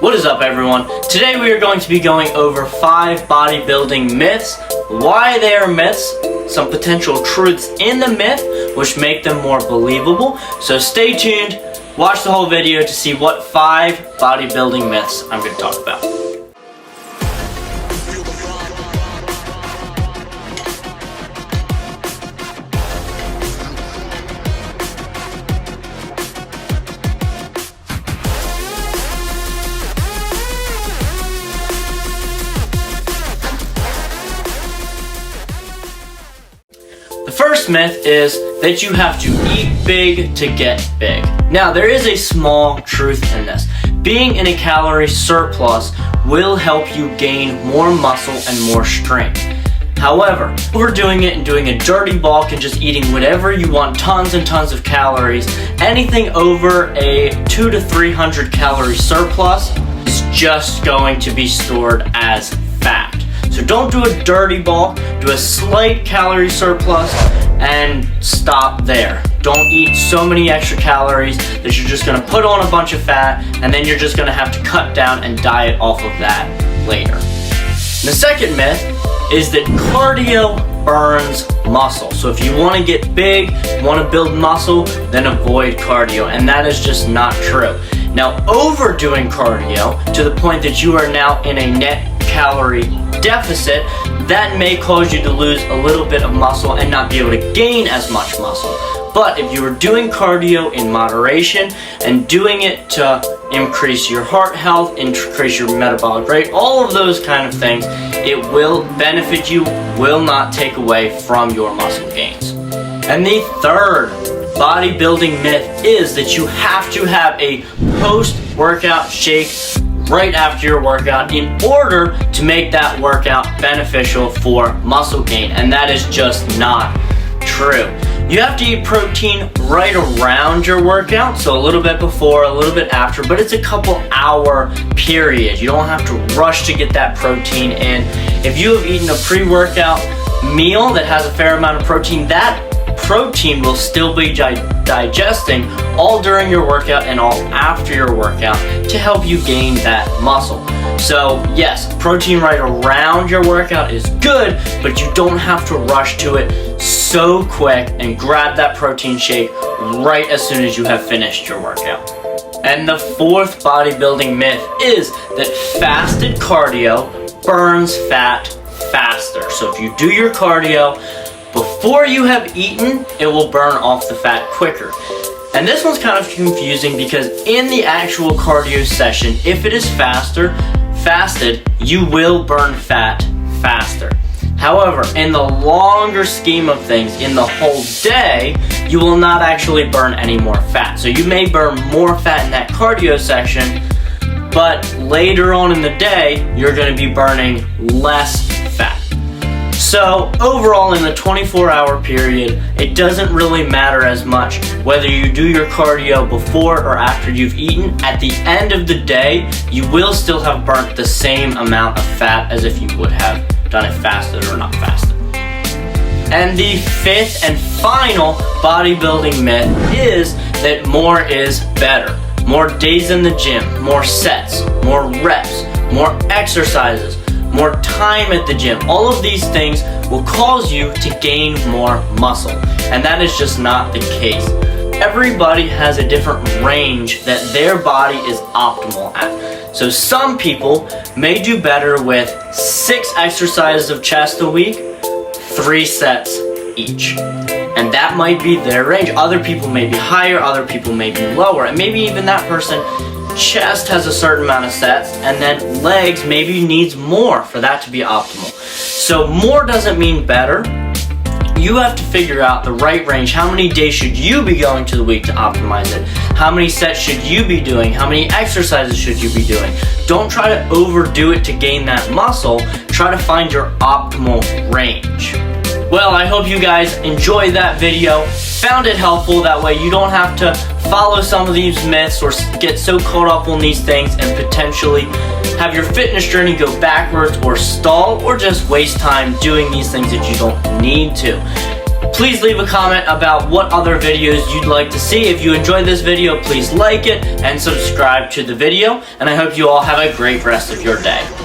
What is up, everyone? Today we are going to be going over 5 bodybuilding myths, why they are myths, some potential truths in the myth which make them more believable. So stay tuned, watch the whole video to see what 5 bodybuilding myths I'm going to talk about. The first myth is that you have to eat big to get big. Now, there is a small truth in this. Being in a calorie surplus will help you gain more muscle and more strength. However, overdoing it and doing a dirty bulk and just eating whatever you want, tons and tons of calories, anything over a 200 to 300 calorie surplus is just going to be stored as fat. So don't do a dirty bulk, do a slight calorie surplus and stop there. Don't eat so many extra calories that you're just gonna put on a bunch of fat and then you're just gonna have to cut down and diet off of that later. And the second myth is that cardio burns muscle. So if you wanna get big, wanna build muscle, then avoid cardio, and that is just not true. Now, overdoing cardio to the point that you are now in a net calorie deficit, that may cause you to lose a little bit of muscle and not be able to gain as much muscle. But if you are doing cardio in moderation and doing it to increase your heart health, increase your metabolic rate, all of those kind of things, it will benefit you, will not take away from your muscle gains. And the third bodybuilding myth is that you have to have a post-workout shake right after your workout in order to make that workout beneficial for muscle gain, and that is just not true. You have to eat protein right around your workout, so a little bit before, a little bit after, but it's a couple hour period. You don't have to rush to get that protein in. If you have eaten a pre-workout meal that has a fair amount of protein, that protein will still be digesting all during your workout and all after your workout to help you gain that muscle. So yes, protein right around your workout is good, but you don't have to rush to it so quick and grab that protein shake right as soon as you have finished your workout. And the fourth bodybuilding myth is that fasted cardio burns fat faster. So if you do your cardio before you have eaten, it will burn off the fat quicker. And this one's kind of confusing because in the actual cardio session, if it is fasted, you will burn fat faster. However, in the longer scheme of things, in the whole day, you will not actually burn any more fat. So you may burn more fat in that cardio session, but later on in the day, you're going to be burning less fat. So overall, in the 24-hour period, it doesn't really matter as much whether you do your cardio before or after you've eaten. At the end of the day, you will still have burnt the same amount of fat as if you would have done it fasted or not fasted. And the fifth and final bodybuilding myth is that more is better. More days in the gym, more sets, more reps, more exercises, more time at the gym. All of these things will cause you to gain more muscle, and that is just not the case. Everybody has a different range that their body is optimal at. So some people may do better with 6 exercises of chest a week, 3 sets each. And that might be their range. Other people may be higher, other people may be lower, and maybe even that person, chest has a certain amount of sets, and then legs maybe needs more for that to be optimal. So more doesn't mean better. You have to figure out the right range. How many days should you be going to the week to optimize it? How many sets should you be doing? How many exercises should you be doing? Don't try to overdo it to gain that muscle. Try to find your optimal range. Well, I hope you guys enjoyed that video, found it helpful. That way you don't have to follow some of these myths or get so caught up on these things and potentially have your fitness journey go backwards or stall or just waste time doing these things that you don't need to. Please leave a comment about what other videos you'd like to see. If you enjoyed this video, please like it and subscribe to the video. And I hope you all have a great rest of your day.